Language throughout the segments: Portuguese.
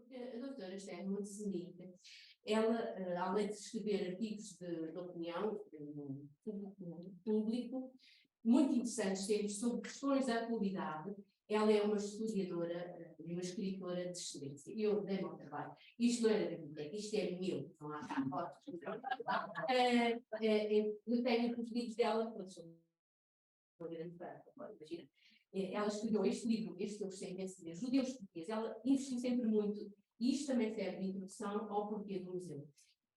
A doutora Esther Montesenita, ela, além de escrever artigos de opinião público, muito interessantes sempre sobre questões da atualidade, ela é uma historiadora e uma escritora de excelência. Eu dei-me ao trabalho. Isto não é da biblioteca, isto é meu, não há cá fotos. Eu tenho os livros dela, todos são uma grande fã, imagina. Ela escreveu este livro, este que eu gostei imenso de ver, Judeus Portugueses. Ela investiu sempre muito, e isto também serve de introdução ao porquê do museu.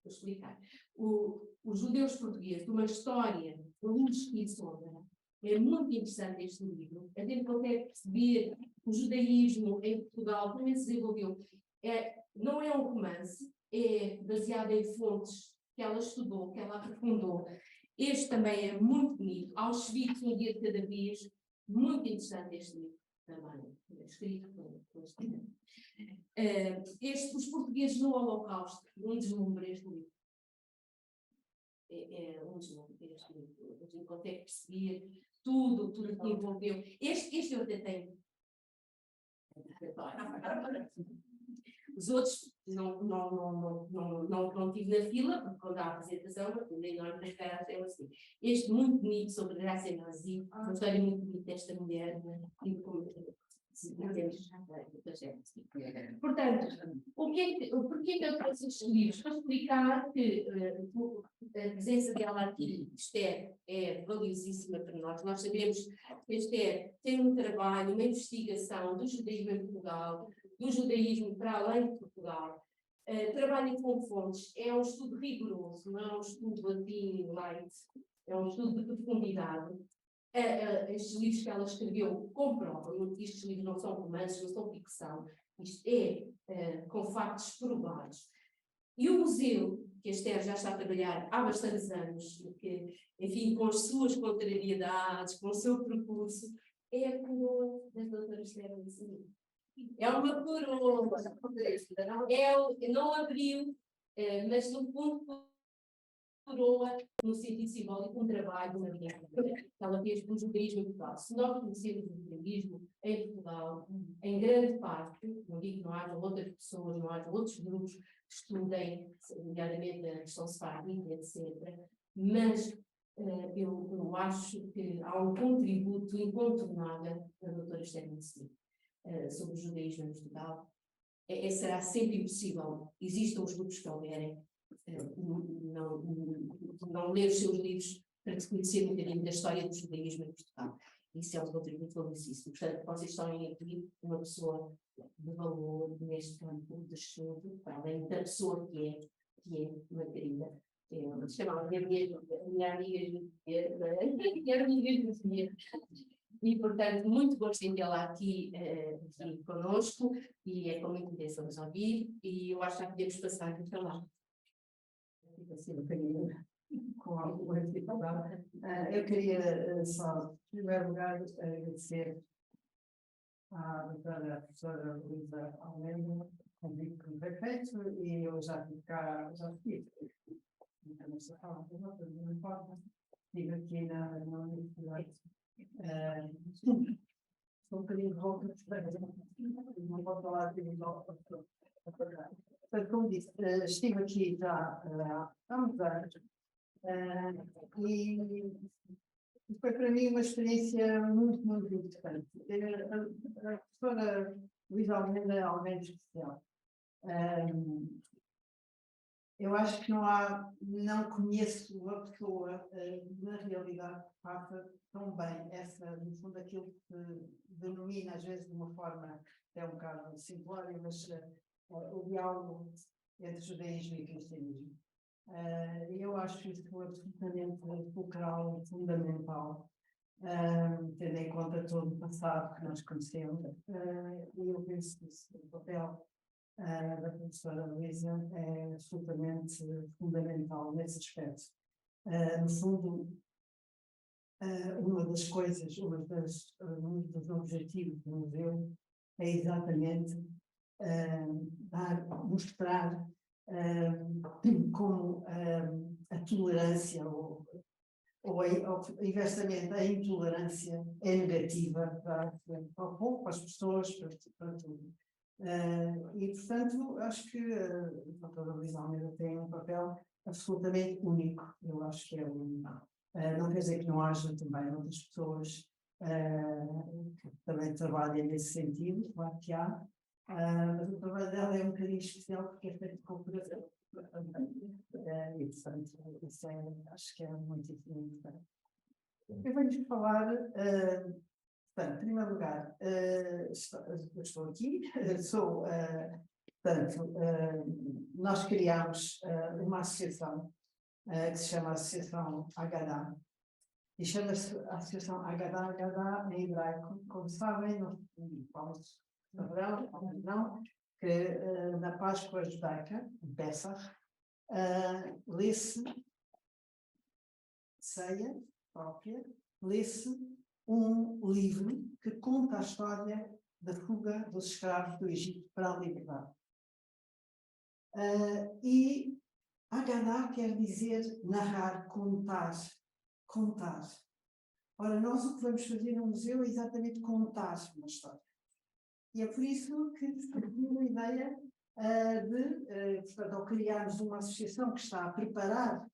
Vou explicar. Os Judeus Portugueses, uma história de luz e sombra. É muito interessante este livro. A gente consegue perceber o judaísmo em Portugal, como ele se desenvolveu. Não é um romance, é baseado em fontes que ela estudou, que ela aprofundou. Este também é muito bonito. Auschwitz, um dia de cada vez. Muito interessante este livro também, escrito por os portugueses no Holocausto, um deslumbre este livro. Um deslumbre este livro. A gente consegue perceber tudo que envolveu. Este eu até tenho. Os outros não tive na fila, porque quando há a apresentação, uma enorme das caras é assim. Este muito bonito sobre Graça Nazi, uma história muito bonita desta mulher, portanto, porquê que eu trouxe estes livros? Para explicar que a presença dela aqui, Esther, é valiosíssima para nós. Nós sabemos que a Esther tem um trabalho, uma investigação do judaísmo em Portugal, do judaísmo para além de Portugal. Trabalha com fontes, é um estudo rigoroso, não é um estudo assim light, é um estudo de profundidade. Estes livros que ela escreveu comprovam que estes livros não são romances, não são ficção, isto é com factos provados. E o museu, que a Esther já está a trabalhar há bastantes anos, que, enfim, com as suas contrariedades, com o seu percurso, é a coroa das doutoras Esther Montesenita. É uma coroa, não abriu, mas no fundo coroa, no sentido simbólico, um trabalho, uma viagem. Ela fez o judaísmo em Portugal. Se nós conhecemos o judaísmo em Portugal, em grande parte, não digo que não haja outras pessoas, não haja outros grupos que estudem, nomeadamente a questão sefardita, etc., mas eu acho que há um contributo incontornável da doutora Esther Montesenita sobre o judaísmo em Portugal. Será sempre impossível, existam os grupos que houverem, não ler os seus livros para conhecer um bocadinho da história do judaísmo em Portugal. Isso é um contributo valiosíssimo. Portanto, vocês estão aqui uma pessoa de valor neste campo de estudo, além da pessoa que é uma querida. Eu chamava a minha amiga Judite, e, portanto, muito gosto em tê-la aqui conosco, e é com muita intenção de ouvir, e eu acho que já podemos passar aqui para lá. Com alguma dificuldade. Eu queria só, em primeiro lugar, agradecer à doutora professora Luísa Almeida o convite que me foi feito, e eu já fui cá, já estive aqui na universidade. Estou um bocadinho de volta, não vou falar de volta. Portanto, como disse, estive aqui já há muitos anos, e foi para mim uma experiência muito, muito importante. A professora Luísa Almeida é alguém especial. Eu acho que não conheço uma pessoa, na realidade, que faça tão bem no fundo, aquilo que denomina, às vezes, de uma forma até um bocado simplória, mas o diálogo entre judaísmo e cristianismo. Eu acho isso absolutamente fulcral, fundamental, tendo em conta todo o passado que nós conhecemos. E eu penso que o papel da professora Luísa é absolutamente fundamental nesse aspecto. No fundo, uma das coisas, um dos objetivos do museu é exatamente mostrar como a tolerância ou inversamente a intolerância é negativa para o povo, para as pessoas, para tudo. E, portanto, acho que o doutor Luís Almeida tem um papel absolutamente único. Eu acho que é único. Não quer dizer que não haja também outras pessoas que também trabalhem nesse sentido, claro que há. Mas o trabalho dela é um bocadinho especial porque é feito de cooperação. E, portanto, isso acho que é muito importante. Eu venho-vos falar, portanto, em primeiro lugar, eu estou aqui, sou, portanto, nós criámos uma associação que se chama Associação Haggadah, e chama-se Associação Haggadah em hebraico, como sabem, não, que na Páscoa judaica, em Pessach, lê-se ceia própria, lê-se um livro que conta a história da fuga dos escravos do Egito para a liberdade. E Haggadah quer dizer narrar, contar. Ora, nós o que vamos fazer no museu é exatamente contar uma história. E é por isso que surgiu a ideia portanto, ao criarmos uma associação que está a preparar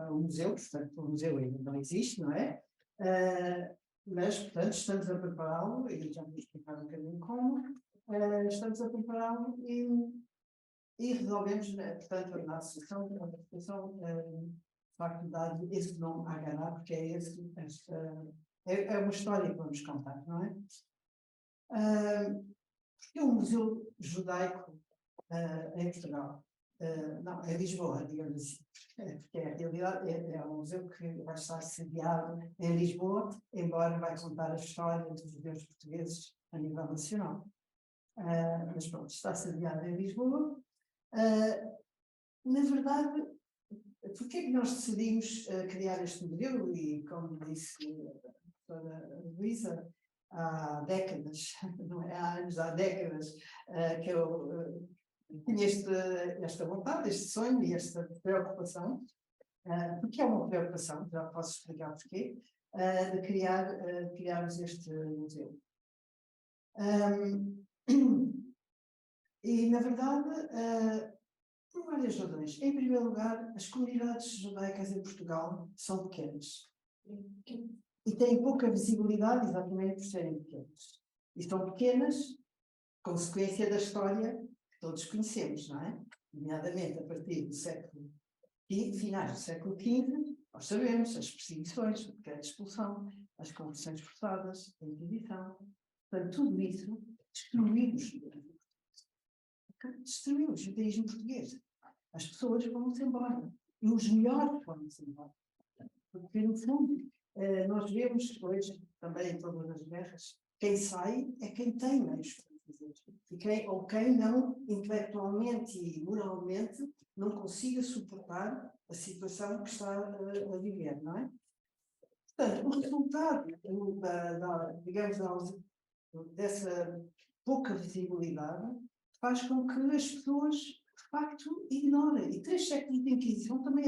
o museu, portanto, o museu ainda não existe, não é? Mas, portanto, estamos a prepará-lo, e já vou explicar um bocadinho como, estamos a prepará-lo e resolvemos, portanto, na associação, de facto, dar esse nome à Haggadah, porque é uma história que vamos contar, não é? Porque é um museu judaico em Portugal. Não, é Lisboa, digamos assim. Porque a realidade é um museu que vai estar sediado em Lisboa, embora vai contar a história dos judeus portugueses a nível nacional. Mas pronto, está sediado em Lisboa. Na verdade, porquê é que nós decidimos criar este museu? E, como disse a professora Luísa, há décadas, não é há anos, há décadas, que eu tinha esta vontade, este sonho e esta preocupação, porque é uma preocupação, já posso explicar porquê, de criarmos este museu. E, na verdade, por várias razões. Em primeiro lugar, as comunidades judaicas em Portugal são pequenas. E têm pouca visibilidade exatamente por serem pequenas. E são pequenas, consequência da história que todos conhecemos, não é? Nomeadamente a partir do século XV, finais do século XV, nós sabemos as perseguições, o decreto de expulsão, as conversões forçadas, a Inquisição. Portanto, tudo isso destruiu o judaísmo português. Destruiu o judaísmo português. As pessoas foram-se embora. E os melhores foram-se embora. Porque, no fundo, nós vemos hoje, também em todas as guerras, quem sai é quem tem meios para fazer. Ou quem não, intelectualmente e moralmente, não consiga suportar a situação que está a viver, não é? Portanto, o resultado, digamos, dessa pouca visibilidade faz com que as pessoas, de facto, ignorem. E 3 séculos de Inquisição também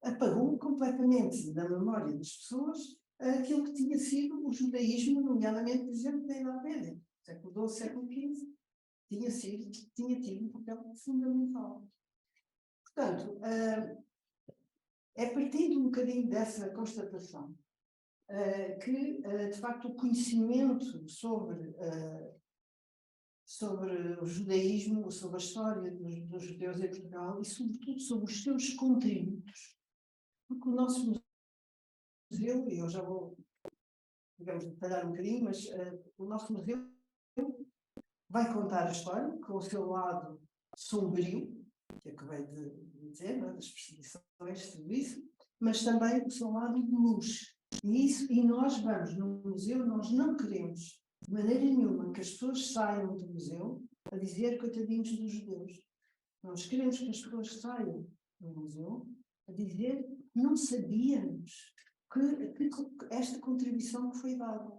apagou completamente da memória das pessoas aquilo que tinha sido o judaísmo, nomeadamente, por exemplo, da Idade Média, século XII, século XV, tinha tido um papel fundamental. Portanto, é partindo um bocadinho dessa constatação que, de facto, o conhecimento sobre o judaísmo, sobre a história dos judeus em Portugal e, sobretudo, sobre os seus contributos. Porque o nosso museu, e eu já vou, digamos, detalhar um bocadinho, mas o nosso museu vai contar a história com o seu lado sombrio, que acabei de dizer, não é? Das perseguições, tudo isso, mas também o seu lado de luz. E nós vamos no museu, nós não queremos de maneira nenhuma que as pessoas saiam do museu a dizer coitadinhos dos judeus. Nós queremos que as pessoas saiam do museu a dizer não sabíamos que esta contribuição que foi dada.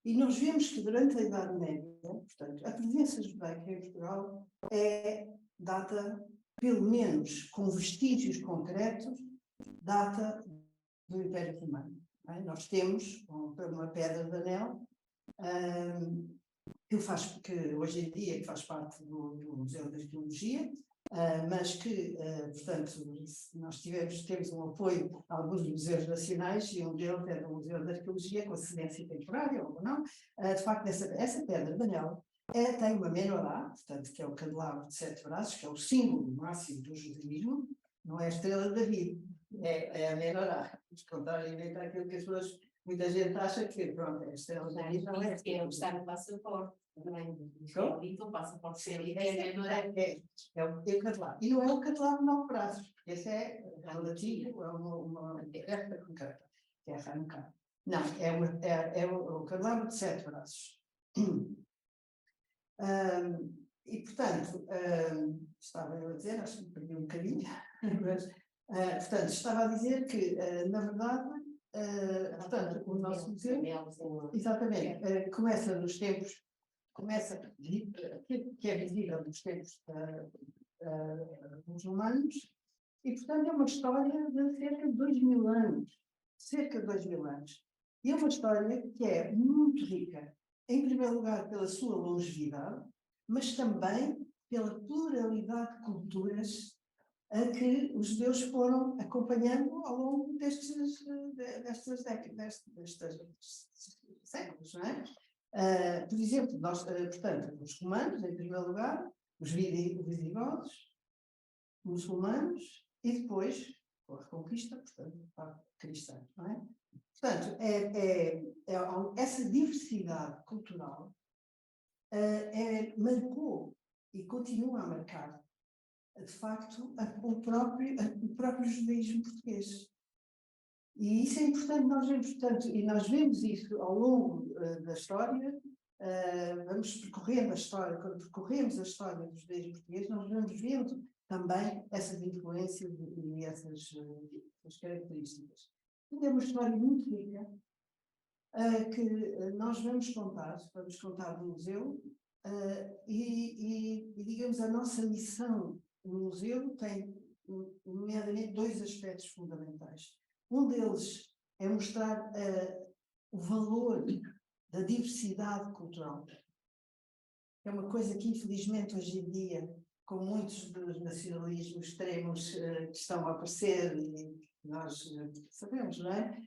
E nós vemos que durante a Idade Média, portanto, a presença judaica em Portugal é data, pelo menos com vestígios concretos, data do Império Romano. Nós temos uma pedra de anel que hoje em dia faz parte do Museu da Arqueologia, mas que, portanto, nós temos um apoio a alguns museus nacionais, e um deles é do Museu da Arqueologia, com cedência temporária ou não. De facto, essa pedra de anel tem uma menorá, portanto, que é o candelabro de 7 braços, que é o símbolo máximo do judaísmo, não é a estrela de David, é a menorá, contrariamente àquilo que as pessoas, muita gente acha que, pronto, é a estrela de David, não é. É o que está no passaporte também. Então, o passaporte é o candelabro. E não é o candelabro de 9 braços, porque esse é relativo a uma resta concreta, que é a Hanukkah. Não, é o candelabro de 7 braços. E, portanto, estava eu a dizer, acho que me perdi um bocadinho, mas, portanto, estava a dizer que, na verdade, portanto, o nosso museu, exatamente, começa nos tempos, que é visível nos tempos muçulmanos, e, portanto, é uma história de cerca de 2000 anos, e é uma história que é muito rica, em primeiro lugar pela sua longevidade, mas também pela pluralidade de culturas a que os judeus foram acompanhando ao longo destes séculos, não é? Por exemplo, portanto, os romanos, em primeiro lugar, os visigodos, muçulmanos, e depois, com a Reconquista, portanto, cristã, não é? Portanto, essa diversidade cultural marcou e continua a marcar, de facto, o próprio judaísmo português. E isso é importante, nós vemos isso ao longo da história, vamos percorrendo a história, quando percorremos a história do judaísmo português, nós vamos vendo também essas influências e essas características. É uma história muito rica, que nós vamos contar no museu, e, digamos, a nossa missão no museu tem, nomeadamente, 2 aspectos fundamentais. Um deles é mostrar o valor da diversidade cultural. É uma coisa que, infelizmente, hoje em dia, com muitos dos nacionalismos extremos que estão a aparecer, e nós sabemos, não é?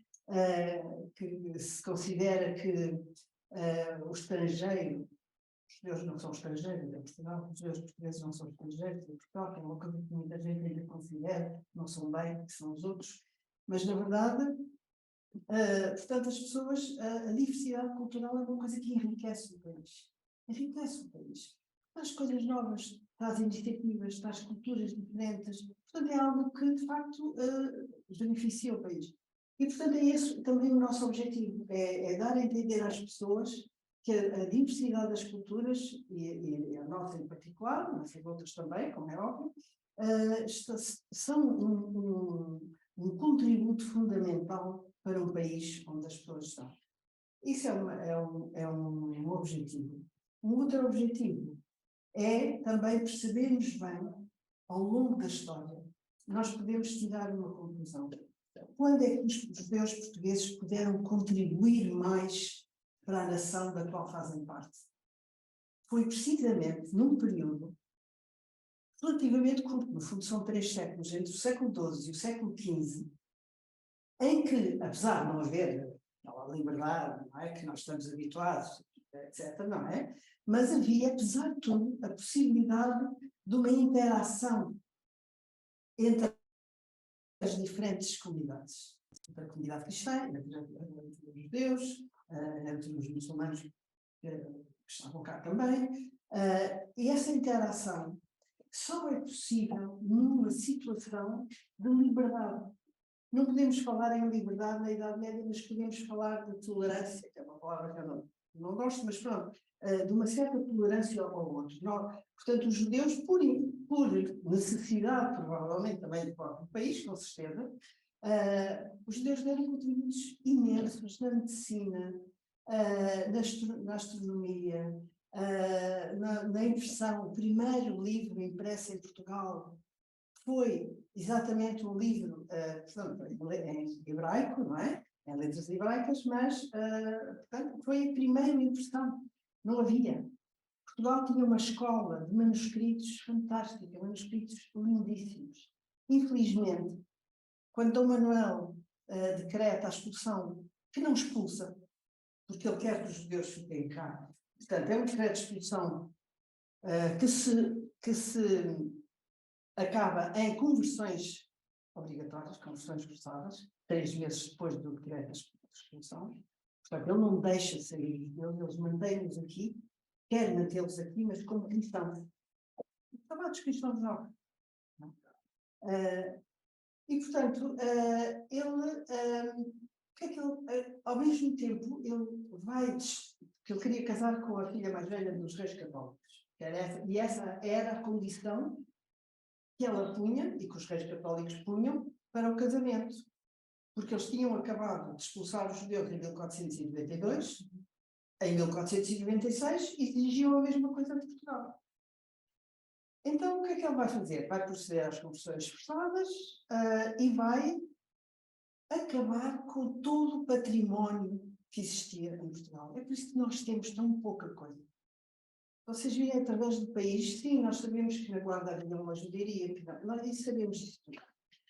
Que se considera que o estrangeiro, os judeus não são estrangeiros em Portugal, os judeus portugueses não são estrangeiros em Portugal, que é uma coisa que muita gente ainda considera, não são bem, que são os outros, mas na verdade, portanto, as pessoas, a diversidade cultural é uma coisa que enriquece o país. Traz coisas novas, traz iniciativas, traz culturas diferentes, portanto é algo que de facto beneficia o país. E portanto é esse também o nosso objetivo, é dar a entender às pessoas que a diversidade das culturas, e a nossa em particular, mas as outras também, como é óbvio, são um contributo fundamental para um país onde as pessoas estão. Isso é um objetivo. Um outro objetivo é também percebermos bem, ao longo da história, nós podemos tirar uma conclusão. Quando é que os judeus portugueses puderam contribuir mais para a nação da qual fazem parte? Foi precisamente num período relativamente curto, no fundo são 3 séculos, entre o século XII e o século XV, em que, apesar de não haver aquela liberdade, não é, que nós estamos habituados, etc., não é? Mas havia, apesar de tudo, a possibilidade de uma interação entre as diferentes comunidades. Entre a comunidade cristã, entre os judeus, entre os muçulmanos que estavam cá também. E essa interação só é possível numa situação de liberdade. Não podemos falar em liberdade na Idade Média, mas podemos falar de tolerância, que é uma palavra que eu não gosto, mas pronto, de uma certa tolerância ao outro. Portanto, os judeus, por necessidade, provavelmente também do próprio país, com certeza, os judeus deram contributos imensos na medicina, na astronomia, na impressão. O primeiro livro impresso em Portugal foi exatamente um livro, portanto, em hebraico, não é? Em letras hebraicas, mas, portanto, foi a primeira impressão. Não havia. Portugal tinha uma escola de manuscritos fantástica, manuscritos lindíssimos. Infelizmente, quando Dom Manuel decreta a expulsão, que não expulsa, porque ele quer que os judeus fiquem cá. Portanto, é um decreto de expulsão que se acaba em conversões obrigatórias, conversões forçadas, 3 meses depois do decreto de expulsão. Portanto, ele não deixa sair os judeus, eles mantêm-nos aqui, quer mantê-los aqui, mas como cristãos. Chamados cristãos novos. E, portanto, ao mesmo tempo, ele vai, que ele queria casar com a filha mais velha dos reis católicos. E essa era a condição que ela punha, e que os reis católicos punham, para o casamento. Porque eles tinham acabado de expulsar os judeus em 1492, em 1496, e exigiam a mesma coisa de Portugal. Então, o que é que ele vai fazer? Vai proceder às conversões forçadas e vai acabar com todo o património que existia em Portugal. É por isso que nós temos tão pouca coisa. Vocês veem através do país, sim, nós sabemos que na Guarda havia uma judiaria, nós isso sabemos disso tudo.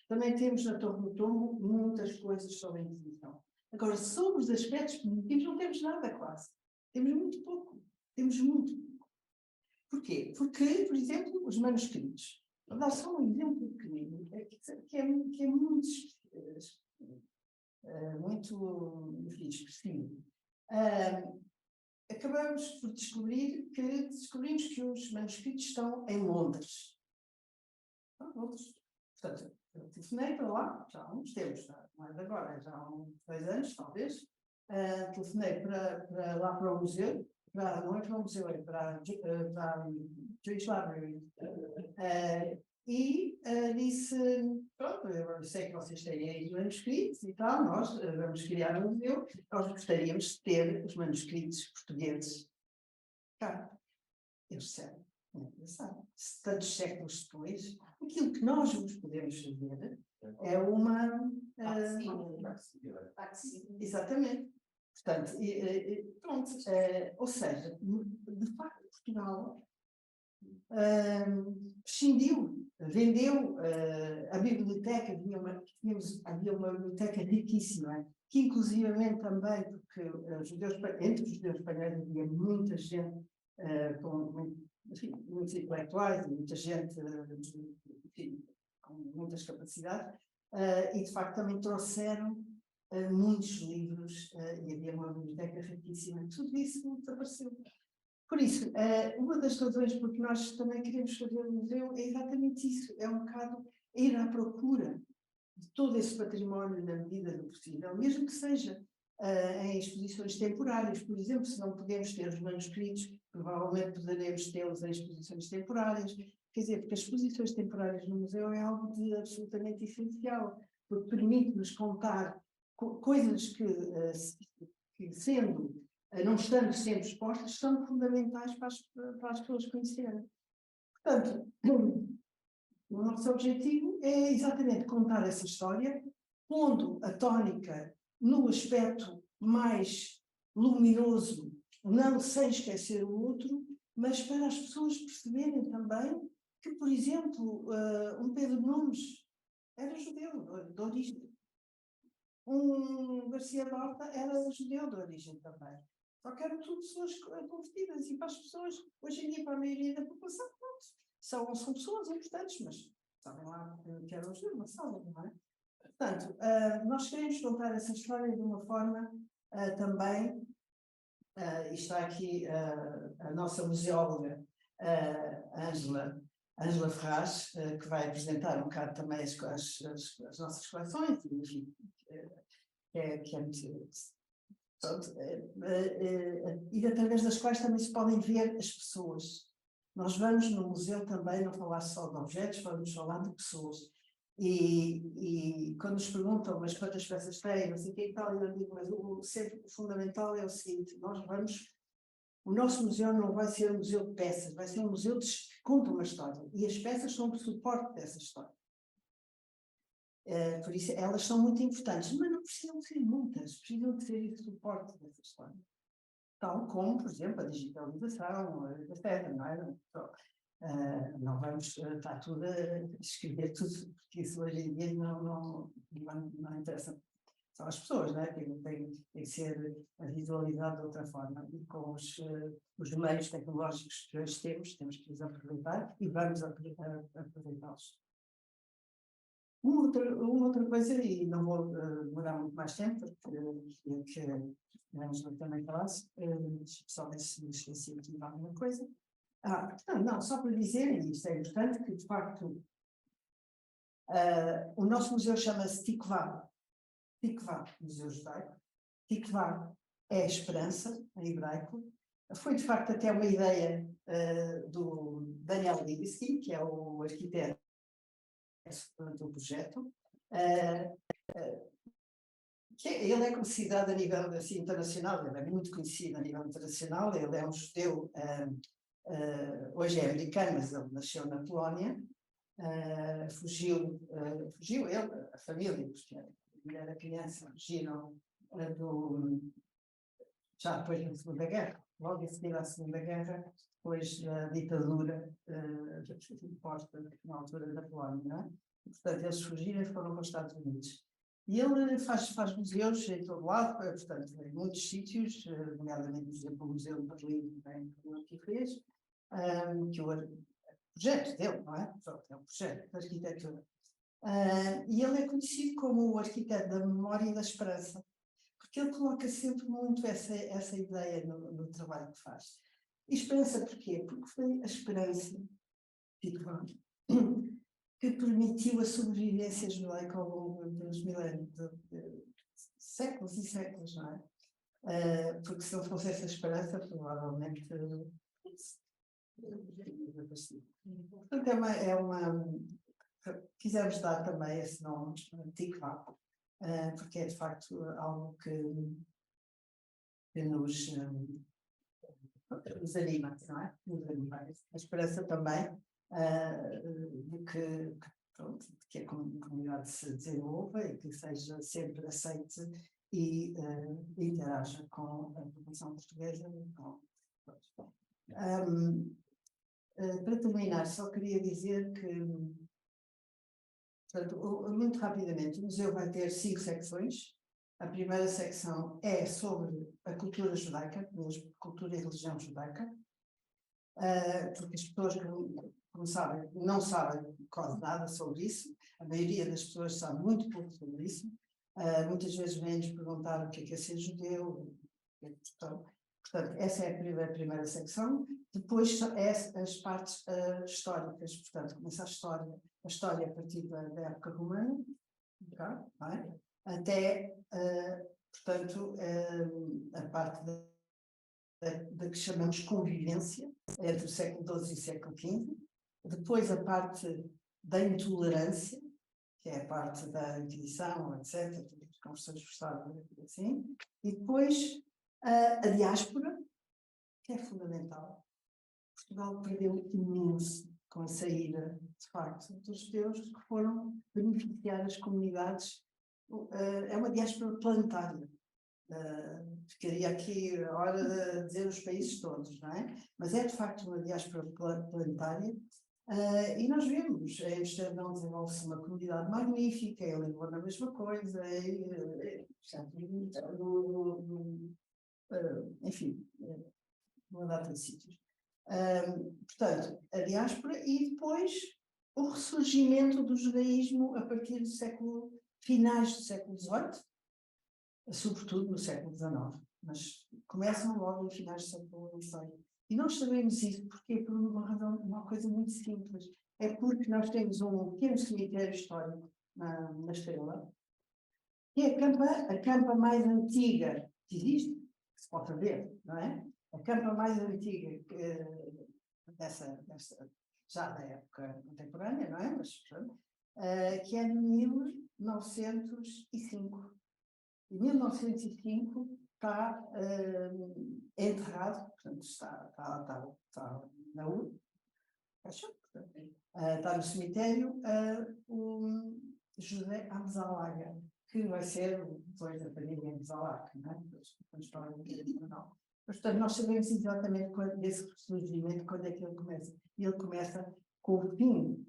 Também temos na Torre do Tombo muitas coisas sobre a Inquisição. Agora, sobre os aspectos positivos, não temos nada quase. Temos muito pouco. Temos muito pouco. Porquê? Porque, por exemplo, os manuscritos. Vou dar só um exemplo pequenino, que é muito expressivo. Acabamos por descobrimos que os manuscritos estão em Londres. Portanto, eu telefonei para lá, já há uns tempos, não é de agora, já há uns 2 anos, talvez. Telefonei para lá para o museu, não é para o museu, é para a Jewish Library. E disse, pronto, eu sei que vocês têm aí manuscritos e tal, nós vamos criar um museu, nós gostaríamos de ter os manuscritos portugueses cá. Eles disseram, não é engraçado, tantos séculos depois, aquilo que nós vos podemos fazer é uma... exatamente. Portanto, pronto, ou seja, de facto, Portugal prescindiu, vendeu a biblioteca, havia uma biblioteca riquíssima, que inclusivamente também, porque entre os judeus espanhóis havia muita gente enfim, muitos intelectuais, muita gente enfim, com muitas capacidades, e de facto também trouxeram muitos livros, e havia uma biblioteca riquíssima. Tudo isso desapareceu. Por isso, uma das razões porque nós também queremos fazer o museu é exatamente isso, é um bocado ir à procura de todo esse património na medida do possível, mesmo que seja em exposições temporárias. Por exemplo, se não podemos ter os manuscritos, provavelmente poderemos tê-los em exposições temporárias. Quer dizer, porque as exposições temporárias no museu é algo de absolutamente essencial, porque permite-nos contar coisas que não estando sempre expostas, são fundamentais para as pessoas conhecerem. Portanto, o nosso objetivo é exatamente contar essa história, pondo a tónica no aspecto mais luminoso, não sem esquecer o outro, mas para as pessoas perceberem também que, por exemplo, um Pedro Nunes era judeu de origem. Um Garcia Lorca era judeu de origem também. Só que eram tudo pessoas convertidas, e para as pessoas, hoje em dia, para a maioria da população, são pessoas importantes, mas sabem lá que eram judeus, mas sabem, não é? Portanto, nós queremos contar essa história de uma forma também, e está aqui a nossa museóloga, Ângela Ferraz, que vai apresentar um bocado também as nossas coleções, enfim, que é muito... Pronto, e através das quais também se podem ver as pessoas. Nós vamos no museu também não falar só de objetos, vamos falar de pessoas. E quando nos perguntam, mas quantas peças tem, não sei o que e tal, eu digo, mas o fundamental é o seguinte, o nosso museu não vai ser um museu de peças, vai ser um museu que conta uma história, e as peças são o suporte dessa história. Por isso, elas são muito importantes, mas não precisam de ser muitas, precisam de ser o suporte dessa história. tal como, por exemplo, a digitalização, etc. Não é? Então, não vamos estar tudo a escrever tudo, porque isso hoje em dia não interessa só às pessoas, não é? Tem que ser visualizado de outra forma. E com os meios tecnológicos que hoje temos que os aproveitar e vamos aproveitá-los. Uma outra coisa, e não vou demorar muito mais tempo, porque a Ângela também falasse, só ver se me esqueci aqui de alguma coisa. Não, só para dizer, e isto é importante, que de facto o nosso museu chama-se Tikvah Museu Judaico. Tikvah é esperança, em hebraico. Foi de facto até uma ideia do Daniel Libeskind, que é o arquiteto do projeto, ele é considerado a nível assim, internacional, ele é muito conhecido a nível internacional, ele é um judeu, hoje é americano, mas ele nasceu na Polónia, fugiu ele, a família, porque ele era criança, fugiram já depois da Segunda Guerra, logo a seguir à Segunda Guerra, depois da ditadura imposta na altura da Polónia, não é? Portanto, eles fugiram e foram para os Estados Unidos. E ele faz museus em todo lado, portanto, em muitos sítios, nomeadamente, por exemplo, o Museu de Berlim, que fez, que o projeto dele, não é? É um projeto de arquitetura. E ele é conhecido como o arquiteto da memória e da esperança, porque ele coloca sempre muito essa ideia no trabalho que faz. E esperança porquê? Porque foi a esperança, que permitiu a sobrevivência judaica ao longo dos milénios, de séculos e séculos, não é? Porque se não fosse essa esperança, provavelmente. Portanto, quisemos dar também esse nome, Tikvah, porque é de facto algo que nos anima, não é? Nos anima. A esperança também de que a comunidade se desenvolva e que seja sempre aceite e interaja com a população portuguesa. Para terminar, só queria dizer que, portanto, muito rapidamente, o museu vai ter 5 secções. A primeira secção é sobre a cultura judaica, mesmo cultura e religião judaica, porque as pessoas, como sabem, não sabem quase nada sobre isso. A maioria das pessoas sabe muito pouco sobre isso. Muitas vezes vêm-nos perguntar o que é ser judeu. Portanto, essa é a primeira secção. Depois as partes históricas, portanto, começa a história a partir da época romana, okay, até, portanto, a parte da que chamamos convivência, entre o século XII e o século XV. Depois a parte da intolerância, que é a parte da Inquisição, etc., conversões forçadas, assim. E depois a diáspora, que é fundamental. Portugal perdeu imenso com a saída, de facto, dos judeus que foram beneficiar as comunidades. É uma diáspora planetária. Ficaria aqui a hora de dizer os países todos, não é? Mas é de facto uma diáspora planetária. E nós vemos, em Amsterdão desenvolve-se uma comunidade magnífica, em Lisboa a mesma coisa, enfim, uma data de sítios. Portanto, a diáspora e depois o ressurgimento do judaísmo a partir do finais do século XVIII, sobretudo no século XIX, mas começam logo no finais do século XVI. E nós sabemos isso porque por uma razão, uma coisa muito simples. É porque nós temos um pequeno cemitério histórico na Estrela, que é a campa mais antiga que existe, que se pode ver, não é? A campa mais antiga já da época contemporânea, não é? Mas, que é de 1905. Em 1905 está enterrado, portanto está na URSS, está no cemitério, o José Abzalaga, que vai ser depois da família Abzalaga, não é? Portanto, nós sabemos exatamente desse ressurgimento, quando é que ele começa. Ele começa com o fim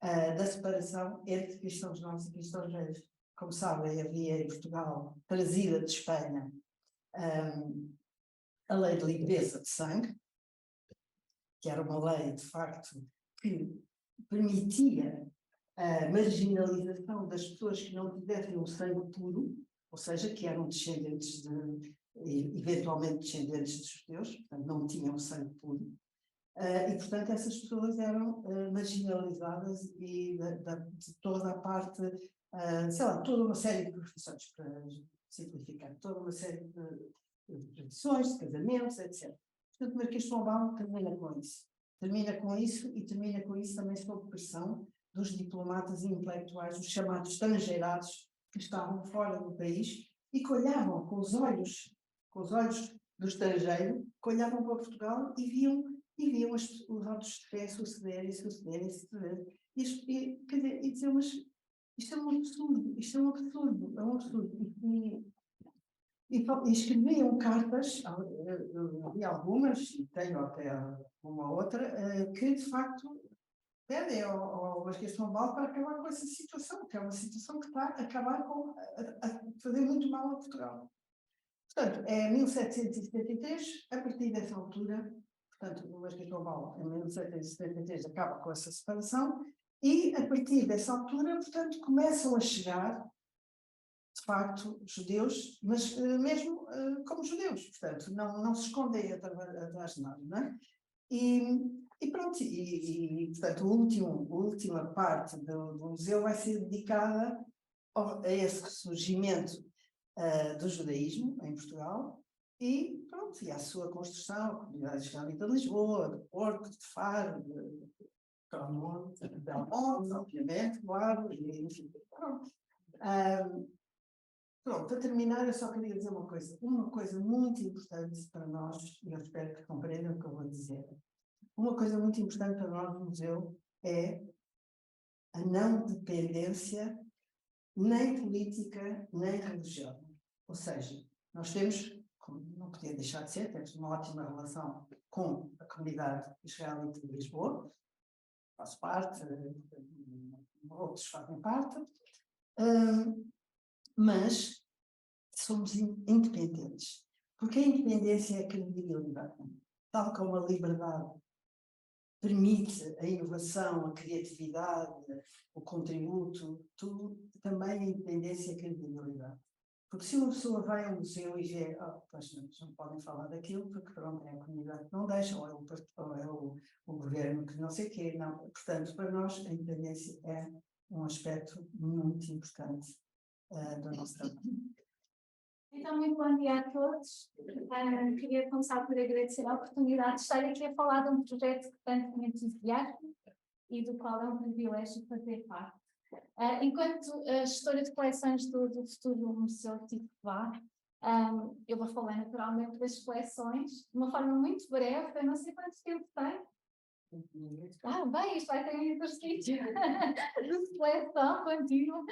da separação entre cristãos novos e cristãos velhos. Como sabem, havia em Portugal, trazida de Espanha, a lei de limpeza de sangue, que era uma lei, de facto, que permitia a marginalização das pessoas que não tivessem um sangue puro, ou seja, que eram descendentes eventualmente descendentes de judeus, portanto não tinham sangue puro, e portanto essas pessoas eram marginalizadas e de toda a parte, sei lá, toda uma série de profissões, para simplificar, toda uma série de tradições, de casamentos, etc. Portanto, o Marquês de Pombal termina com isso. Termina com isso também sob pressão dos diplomatas e intelectuais, os chamados estrangeirados, que estavam fora do país e que olhavam com os olhos do estrangeiro, que olhavam para Portugal e viam os votos de fé sucederem. E diziam, mas isto é um absurdo. E escreviam cartas, havia algumas, e tenho até uma outra, que de facto pedem ao Marquês de Pombal para acabar com essa situação, que é uma situação que está a acabar a fazer muito mal a Portugal. Portanto, é 1773, a partir dessa altura, portanto, o Marquês de Pombal, em 1773, acaba com essa separação, e a partir dessa altura, portanto, começam a chegar, de facto, judeus, mas mesmo como judeus, portanto, não se escondem atrás de nada, não é? E pronto, portanto, a última parte do museu vai ser dedicada a esse ressurgimento do judaísmo em Portugal e pronto, e à sua construção, a comunidade israelita de Lisboa, do Porto, de Faro, de Belmonte, obviamente, claro, e enfim, pronto. Pronto, para terminar, eu só queria dizer uma coisa muito importante para nós, e eu espero que compreendam o que eu vou dizer. Uma coisa muito importante para nós no museu é a não dependência nem política, nem religiosa. Ou seja, nós temos, como não podia deixar de ser, temos uma ótima relação com a comunidade israelita de Lisboa, faço parte, outros fazem parte, mas somos independentes. Porque a independência é a credibilidade. Tal como a liberdade permite a inovação, a criatividade, o contributo, tudo, também a independência e a credibilidade. Porque se uma pessoa vai ao museu e vê, pois não podem falar daquilo, porque pronto, é a comunidade que não deixa, ou é o governo que não sei o quê, não. Portanto, para nós, a independência é um aspecto muito importante do nosso trabalho. Então, muito bom dia a todos. Queria começar por agradecer a oportunidade de estar aqui a falar de um projeto que tanto me entusiasma e do qual é um privilégio fazer parte. Enquanto gestora de coleções do futuro Museu Tito Vá, eu vou falar naturalmente das coleções de uma forma muito breve, eu não sei quanto tempo tem. Bem, isto vai ter um exercício de seleção contínua.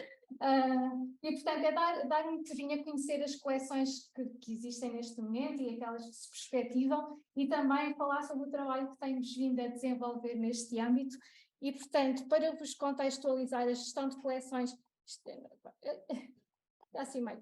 E, portanto, é dar um bocadinho a conhecer as coleções que existem neste momento e aquelas que se perspectivam, e também falar sobre o trabalho que temos vindo a desenvolver neste âmbito. E, portanto, para vos contextualizar, a gestão de coleções... Assim meio.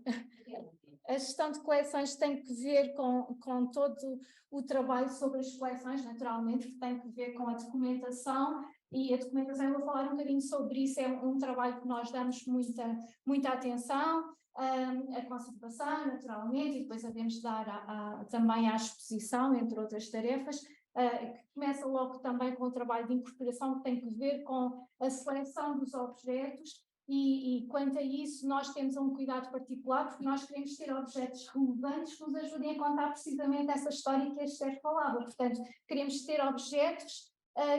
A gestão de coleções tem que ver com todo o trabalho sobre as coleções, naturalmente, que tem que ver com a documentação, e a documentação, eu vou falar um bocadinho sobre isso, é um trabalho que nós damos muita atenção, a conservação, naturalmente, e depois havemos de dar também à exposição, entre outras tarefas, que começa logo também com o trabalho de incorporação, que tem que ver com a seleção dos objetos. E quanto a isso, nós temos um cuidado particular, porque nós queremos ter objetos relevantes que nos ajudem a contar precisamente essa história que a Esther falava. Portanto, queremos ter objetos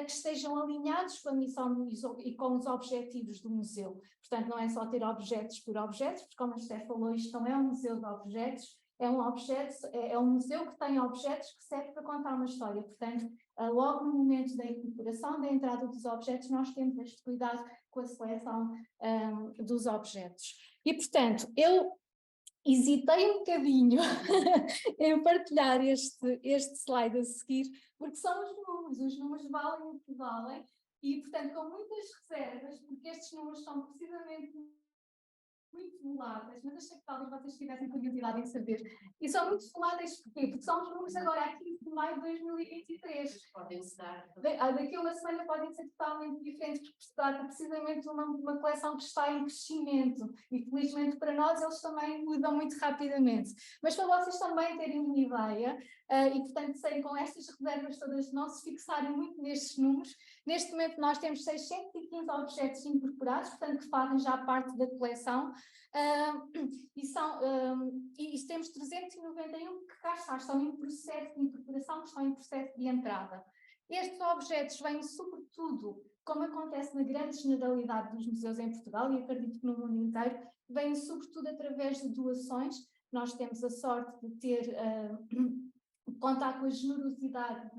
que estejam alinhados com a missão e com os objetivos do museu. Portanto, não é só ter objetos por objetos, porque como a Esther falou, isto não é um museu de objetos, é um museu que tem objetos que servem para contar uma história. Portanto, logo no momento da incorporação, da entrada dos objetos, nós temos este cuidado com a seleção dos objetos. E, portanto, eu hesitei um bocadinho em partilhar este slide a seguir, porque são os números valem o que valem, e portanto com muitas reservas, porque estes números são precisamente muito voláteis, mas achei que talvez vocês tivessem curiosidade em saber. E são muito voláteis porquê? Porque são os números agora aqui de maio de 2023. Podem se dar. Daqui a uma semana podem ser totalmente diferentes, porque se trata precisamente de uma coleção que está em crescimento, e felizmente para nós eles também mudam muito rapidamente. Mas para vocês também terem uma ideia, e portanto serem com estas reservas todas, não se fixarem muito nestes números, neste momento nós temos 615 objetos incorporados, portanto que fazem já parte da coleção, e temos 391 que cá estão em processo de incorporação, que estão em processo de entrada. Estes objetos vêm sobretudo, como acontece na grande generalidade dos museus em Portugal, e acredito que no mundo inteiro, vêm sobretudo através de doações. Nós temos a sorte de ter, contar com a generosidade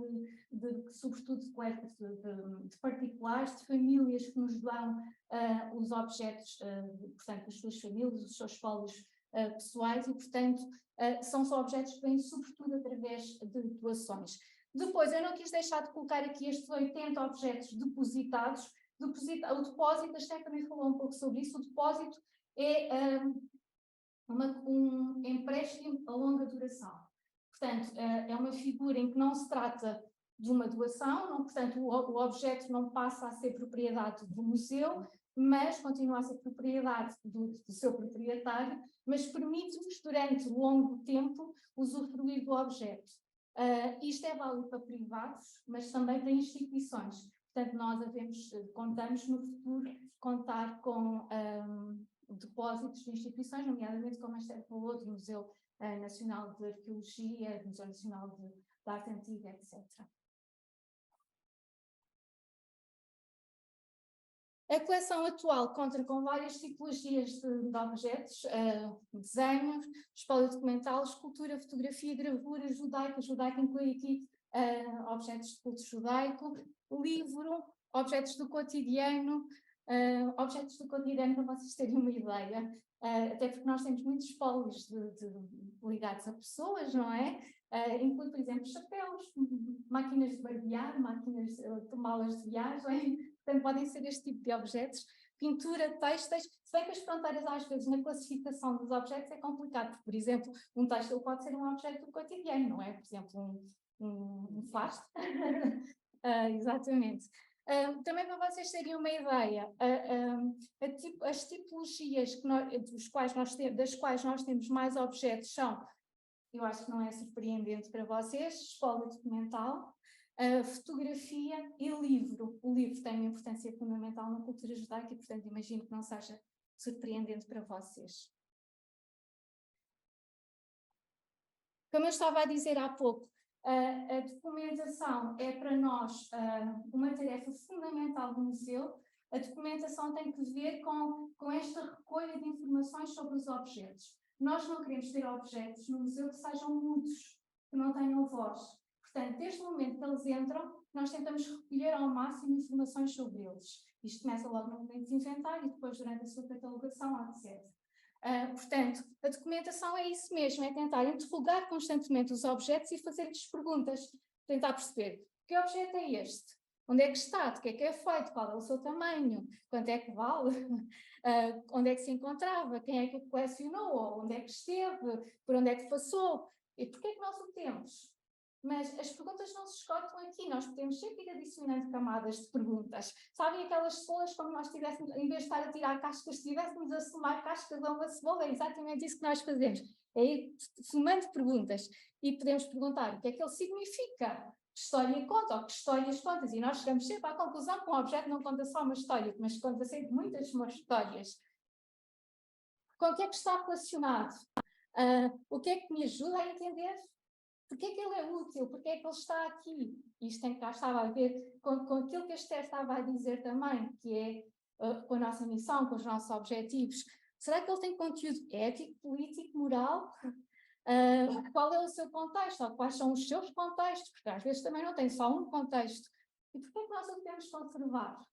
sobretudo de coletas de particulares, de famílias que nos dão os objetos, portanto, das suas famílias, os seus espólios pessoais, e portanto são só objetos que vêm sobretudo através de doações. Depois, eu não quis deixar de colocar aqui estes 80 objetos depositados. O depósito, a Esther também falou um pouco sobre isso, o depósito é um empréstimo a longa duração. Portanto, é uma figura em que não se trata de uma doação, portanto o objeto não passa a ser propriedade do museu, mas continua a ser propriedade do seu proprietário, mas permite-nos durante longo tempo usufruir do objeto. Isto é válido para privados, mas também para instituições. Portanto, nós contamos no futuro contar com depósitos de instituições, nomeadamente, como a Esther falou, do Museu Nacional de Arqueologia, do Museu Nacional de Arte Antiga, etc. A coleção atual conta com várias tipologias de objetos, desenhos, espólio documental, escultura, fotografia, gravura, judaica inclui aqui objetos de culto judaico, livro, objetos do cotidiano, para vocês terem uma ideia, até porque nós temos muitos espólios ligados a pessoas, não é? Inclui, por exemplo, chapéus, máquinas de barbear, máquinas de malas de viagem. Portanto, podem ser este tipo de objetos, pintura, têxteis, se bem que as fronteiras às vezes na classificação dos objetos é complicado, porque, por exemplo, um têxtil pode ser um objeto do cotidiano, não é? Por exemplo, um fasto. Exatamente. Também para vocês terem uma ideia, as tipologias das quais nós temos mais objetos são, eu acho que não é surpreendente para vocês, espólio documental, fotografia e livro. O livro tem uma importância fundamental na cultura judaica e, portanto, imagino que não seja surpreendente para vocês. Como eu estava a dizer há pouco, a documentação é para nós uma tarefa fundamental do museu. A documentação tem que ver com esta recolha de informações sobre os objetos. Nós não queremos ter objetos no museu que sejam mudos, que não tenham voz. Portanto, desde o momento que eles entram, nós tentamos recolher ao máximo informações sobre eles. Isto começa logo no momento de inventário e depois durante a sua catalogação, etc. Portanto, a documentação é isso mesmo, é tentar interrogar constantemente os objetos e fazer-lhes perguntas, tentar perceber que objeto é este, onde é que está, de que é feito, qual é o seu tamanho, quanto é que vale, onde é que se encontrava, quem é que o colecionou, onde é que esteve, por onde é que passou e porquê é que nós o temos. Mas as perguntas não se esgotam aqui, nós podemos sempre ir adicionando camadas de perguntas. Sabem aquelas cebolas, como nós tivéssemos, em vez de estar a tirar cascas, estivéssemos a somar cascas a uma cebola? É exatamente isso que nós fazemos, é ir somando perguntas. E podemos perguntar o que é que ele significa, que história conta, ou que histórias contas, e nós chegamos sempre à conclusão que um objeto não conta só uma história, mas conta sempre muitas histórias. Com o que é que está relacionado? O que é que me ajuda a entender? Porquê é que ele é útil? Porquê é que ele está aqui? Isto tem que cá estava a ver com aquilo que a Esther estava a dizer também, que é com a nossa missão, com os nossos objetivos. Será que ele tem conteúdo ético, político, moral? Qual é o seu contexto? Ou quais são os seus contextos? Porque às vezes também não tem só um contexto. E porquê é que nós o devemos conservar?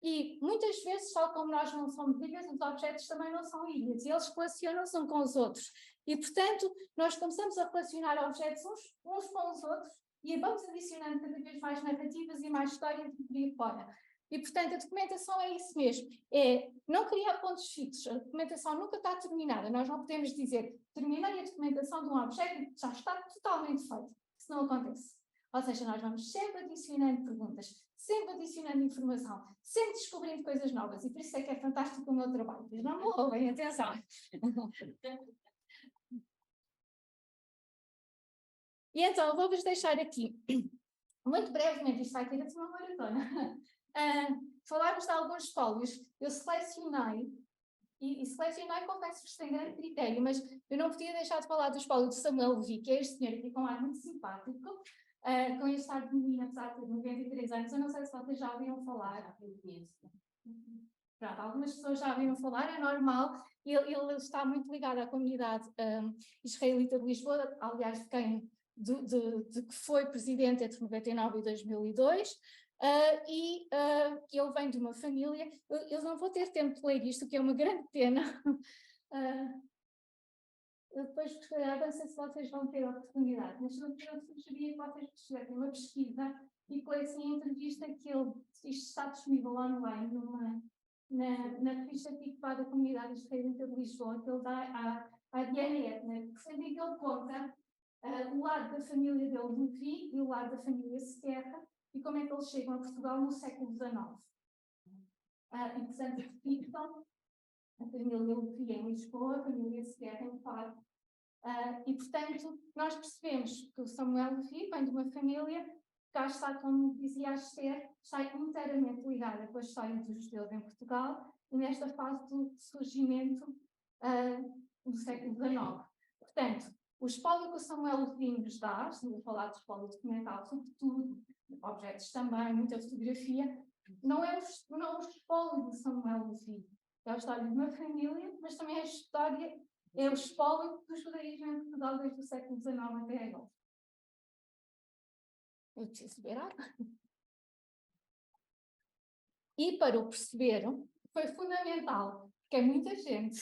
E muitas vezes, tal como nós não somos ilhas, os objetos também não são ilhas, e eles relacionam-se uns com os outros. E, portanto, nós começamos a relacionar objetos uns com os outros e vamos adicionando cada vez mais narrativas e mais histórias de por aí fora. E, portanto, a documentação é isso mesmo, é não criar pontos fixos, a documentação nunca está terminada, nós não podemos dizer terminei a documentação de um objeto e já está totalmente feito, isso não acontece. Ou seja, nós vamos sempre adicionando perguntas, sempre adicionando informação, sempre descobrindo coisas novas, e por isso é que é fantástico o meu trabalho, mas não me roubem, atenção. E então, vou-vos deixar aqui, muito brevemente, isto vai ter a uma maratona, falar-vos de alguns espólios. Eu selecionei, e selecionei, confesso-vos, sem grande critério, mas eu não podia deixar de falar do espólio de Samuel Levi, que é este senhor aqui com um ar muito simpático, com este ar de menino, apesar de ter 93 anos. Eu não sei se vocês já ouviram falar. Eu conheço. Pronto, algumas pessoas já ouviram falar, é normal. Ele está muito ligado à comunidade israelita de Lisboa, aliás, de que foi presidente entre 99 e 2002. Ele vem de uma família, eu não vou ter tempo de ler isto, que é uma grande pena. Eu depois gostaria, não sei se vocês vão ter a oportunidade, mas eu sugeria que vocês fizessem uma pesquisa e lessem a entrevista que isto está disponível online na revista TICPA da Comunidade Israelita de Lisboa, que ele dá à Diana Etner, que foi que ele conta o lado da família dele, Levi, e o lado da família Sequerra, e como é que eles chegam a Portugal no século XIX. E, portanto, repito, a família Levi em Lisboa, a família Sequerra em Faro. E, portanto, nós percebemos que o Samuel Levi vem de uma família que, cá está, como dizia a Esther, está inteiramente ligada com a história dos judeus em Portugal e nesta fase do surgimento do século XIX. Portanto, o espólio que o Samuel Levi nos dá, estamos a falar de espólio documental, sobretudo, objetos também, muita fotografia, não é o espólio do Samuel Levi, é a história de uma família, mas também é o espólio do judaísmo em Portugal desde o século XIX até agora. Eu preciso beber água. E para o perceber, foi fundamental, porque é muita gente,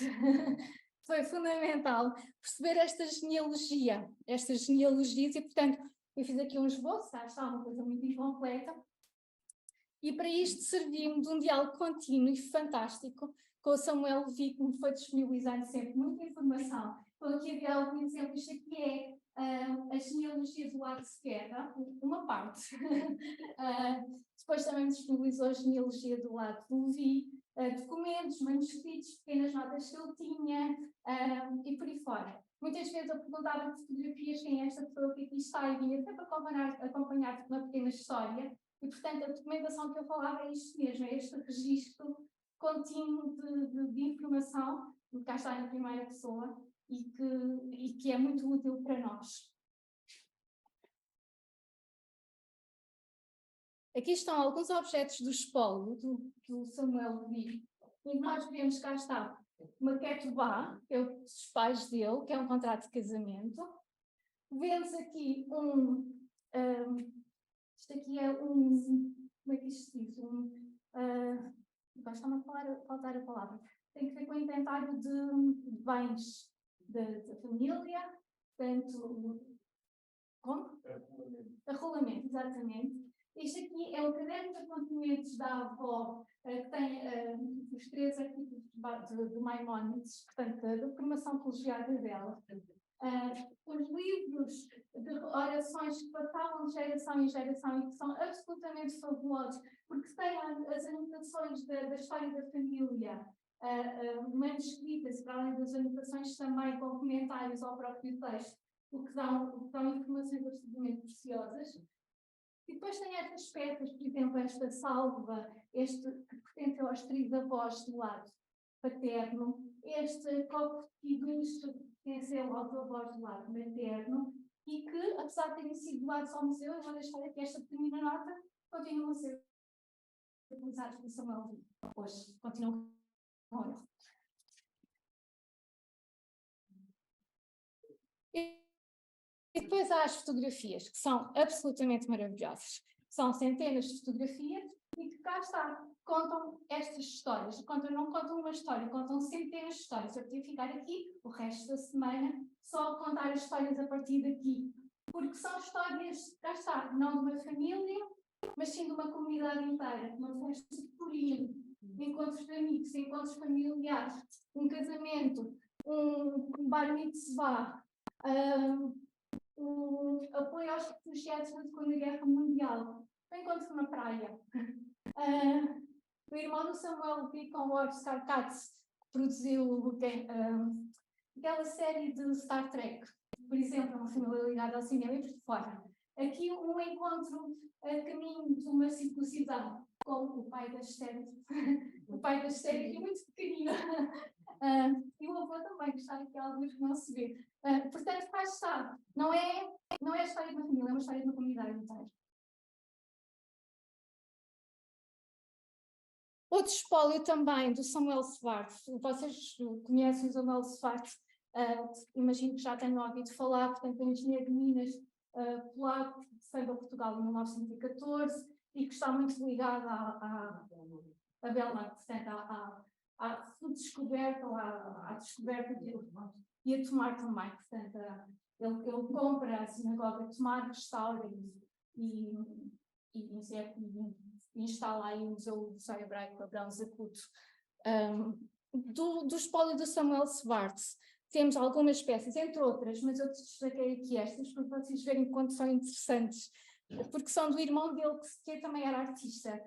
foi fundamental perceber estas genealogias, e, portanto, eu fiz aqui um esboço, está uma coisa muito incompleta, e para isto serviu-me de um diálogo contínuo e fantástico com o Samuel Levi, que me foi disponibilizando sempre muita informação. Então, aqui havia algum exemplo, isto aqui é a genealogia do lado de Sequerra, uma parte. Depois também me disponibilizou a genealogia do lado do Levi, documentos, manuscritos, pequenas notas que ele tinha, e por aí fora. Muitas vezes eu perguntava de fotografias quem é esta pessoa que aqui está, e vinha sempre acompanhar uma pequena história. E, portanto, a documentação que eu falava é isto mesmo, é este registro contínuo de informação, que cá está em primeira pessoa, e que é muito útil para nós. Aqui estão alguns objetos do espólio do Samuel Levi, e nós vemos que cá está uma ketubá, que é os pais dele, que é um contrato de casamento. Vemos aqui isto aqui é como é que isto se diz? Agora está-me a faltar a palavra. Tem que ver com o inventário de bens da família, portanto, como? Arrolamento, exatamente. Este aqui é o caderno de apontamentos da avó, que tem os 3 artigos de Maimónides, portanto, da formação colegiada dela. Os livros de orações que passavam de geração em geração e que são absolutamente fabulosos, porque têm as anotações da história da família manuscritas, para além das anotações também com comentários ao próprio texto, o que dão informações absolutamente preciosas. E depois tem estas peças, por exemplo, esta salva, que pertence aos trisavós do lado paterno, este copo de piducho que pertence aos avós do lado materno, e que, apesar de terem sido doados ao museu, eu vou deixar aqui esta pequenina nota, continuam a ser utilizados pelo Samuel Levi. Hoje continuam com ele. E depois há as fotografias, que são absolutamente maravilhosas. São centenas de fotografias e que cá está, contam estas histórias, não contam uma história, contam centenas de histórias. Eu podia ficar aqui o resto da semana só a contar as histórias a partir daqui, porque são histórias, cá está, não de uma família, mas sim de uma comunidade inteira, uma festa de purinho, encontros de amigos, encontros familiares, um casamento, um bar mitzvah, um apoio aos refugiados na Segunda Guerra Mundial, um encontro na praia. O irmão do Samuel com o Oscar Katz produziu aquela série de Star Trek, por exemplo, uma família ligada ao cinema e por fora. Aqui um encontro a caminho de uma circuncisão com o pai da Esther, o pai da Esther aqui muito pequenino, e o avô também, que está aqui alguns que não se vê. Portanto, cá está, não é a história de uma família, é uma história de uma comunidade inteira. Outro espólio também do Samuel Svart, vocês conhecem o Samuel Svart, imagino que já tenham ouvido falar, portanto, é um engenheiro de Minas polaco, que veio a Portugal em 1914 e que está muito ligado à Belmark, portanto, à redescoberta ou à descoberta e a Tomar também, portanto, ele compra a sinagoga de Tomar, restaura e instala aí o Museu Hebraico Abrão Zacuto. Do espólio do Samuel Svart, temos algumas espécies, entre outras, mas eu destaquei aqui estas para vocês verem quanto são interessantes, porque são do irmão dele, que também era artista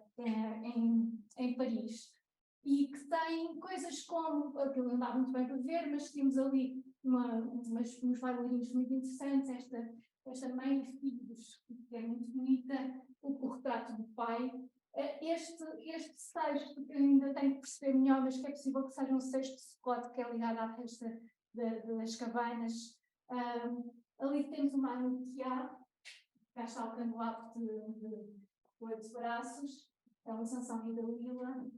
em Paris, e que tem coisas como, aquilo não dá muito bem para ver, mas temos ali uns bailarinos muito interessantes, esta mãe e filhos, que é muito bonita, o retrato do pai. Este sexto, que eu ainda tenho que perceber melhor, mas que é possível que seja um sexto Sukkot, que é ligado à festa das cabanas. Ali temos uma Anukiá, cá está o candelabro de 8 braços, é uma Sansão e Dalila.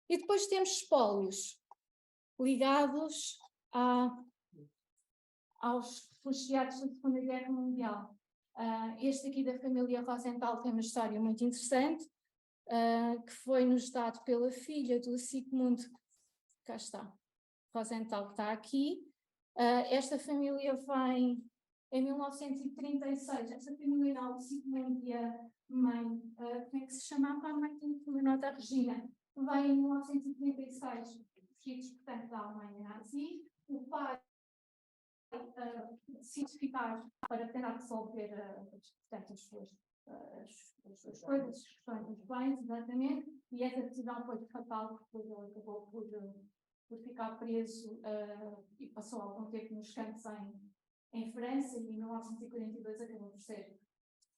E depois temos espólios ligados aos refugiados da Segunda Guerra Mundial. Este aqui da família Rosenthal tem uma história muito interessante, que foi-nos dado pela filha do Sigmund, cá está, Rosenthal, que está aqui. Esta família vem em 1936, esta família não, o Sigmund e a mãe, como é que se chamava a mãe? Tenho que me nota, a Regina, vem em 1936, fugidos, portanto, da Alemanha nazi. O pai decide ficar para tentar resolver portanto, as suas coisas, as questões dos bens, exatamente, e essa decisão foi fatal, porque ele acabou por ficar preso e passou algum tempo nos campos em França, e em 1942 acabou por ser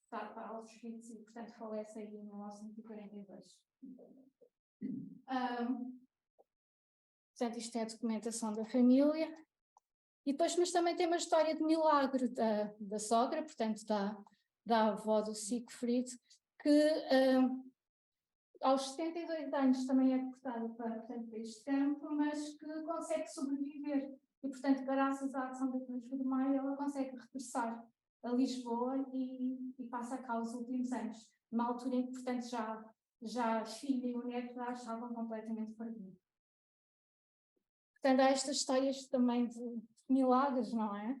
para Auschwitz e, portanto, falece aí em 1942. Portanto, isto é a documentação da família. E depois, mas também tem uma história de milagre da sogra, portanto, da avó do Siegfried, que aos 72 anos também é deportada para este campo, mas que consegue sobreviver. E, portanto, graças à ação da Cruz Vermelha, ela consegue regressar a Lisboa e passa cá os últimos anos, numa altura em que, portanto, já a filha e o neto já achavam completamente perdidos. Portanto, há estas histórias também de milagres, não é?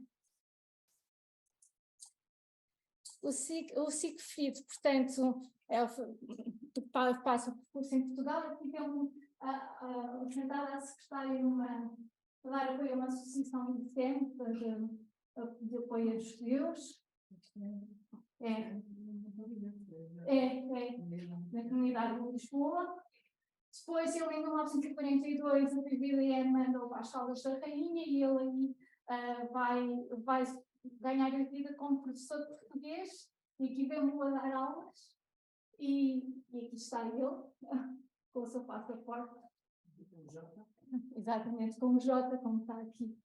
O Siegfried, portanto, passa o percurso em Portugal, aqui tem representada a secretária a dar apoio a uma associação diferente de apoio a judeus. Na comunidade de Lisboa. Depois ele, em 1942, a BBDM mandou para as Caldas da Rainha e ele aí vai ganhar a vida como professor de português, e aqui vemos a dar aulas, e aqui está ele, com o seu passaporte. Exatamente, com o J, como está aqui.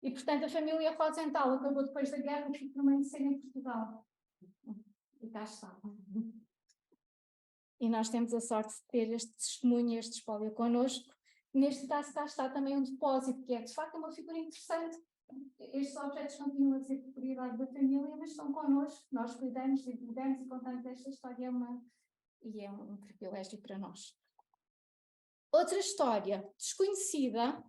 E, portanto, a família Rosenthal acabou depois da guerra por permanecer em Portugal. E cá está. E nós temos a sorte de ter este testemunho, este espólio connosco. Neste caso, cá está também um depósito, que é, de facto, uma figura interessante, estes objetos continuam a ser propriedade da família, mas estão connosco, nós cuidamos, divulgamos e contamos esta história, é um privilégio para nós. Outra história desconhecida,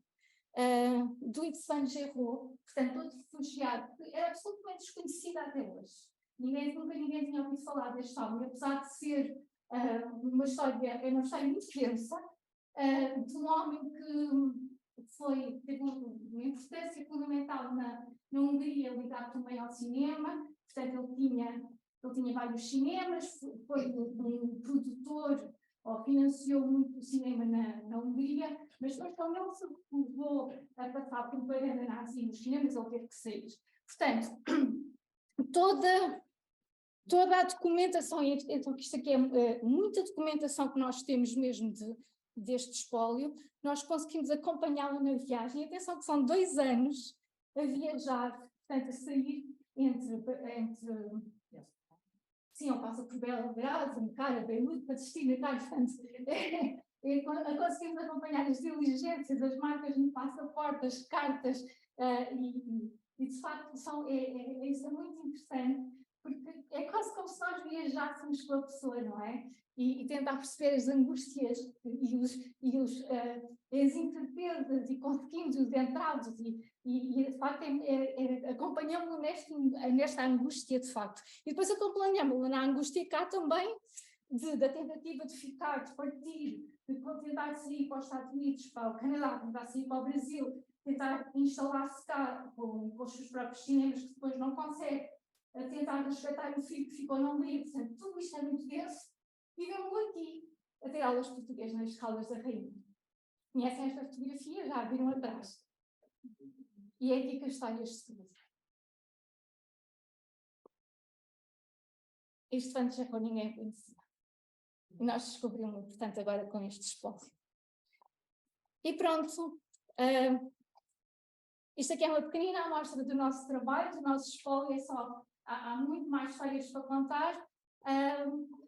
do Yves Saint Germain, portanto, outro refugiado, que era absolutamente desconhecida até hoje. Nunca ninguém tinha ouvido falar deste homem, apesar de ser uma história muito densa, de um homem que teve uma importância fundamental na Hungria, ligado também ao cinema. Portanto, ele tinha vários cinemas, foi um produtor, ou financiou muito o cinema na Hungria, mas depois, quando ele se recusou a passar propaganda nazi nos cinemas, ele teve que sair. Portanto, toda a documentação, então isto aqui é muita documentação que nós temos mesmo deste espólio, nós conseguimos acompanhá-lo na viagem. Atenção que são 2 anos a viajar, portanto, a sair sim, ele passa por Belgrado, Ankara, Beirute, Palestina, portanto, conseguimos acompanhar as diligências, as marcas no passaporte, as cartas, e de facto isso é muito interessante, porque é quase como se nós viajássemos com a pessoa, não é? E tentar perceber as angústias e as incertezas, e conseguimos os entrados, e de facto acompanhamos-lo nesta angústia, de facto. E depois acompanhamos-lo na angústia cá também, da tentativa de ficar, de partir, de tentar sair para os Estados Unidos, para o Canadá, tentar sair para o Brasil, tentar instalar-se cá com os seus próprios cinemas, que depois não consegue, a tentar resgatar o filho que ficou na Hungria. Portanto, tudo isto é muito denso. E vemos aqui a ter aulas de português nas Caldas da Rainha. Conhecem esta fotografia? Já viram atrás? E é aqui que a história se cruza. Este Saint Germain ninguém conhecia. E nós descobrimos, portanto, agora com este espólio. E pronto. Isto aqui é uma pequenina amostra do nosso trabalho, do nosso espólio. Há muito mais histórias para contar.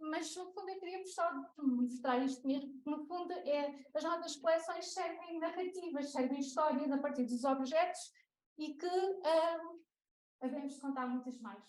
Mas no fundo eu queria mostrar isto mesmo, porque no fundo as nossas coleções servem narrativas, servem histórias a partir dos objetos, e que havemos de contar muitas mais.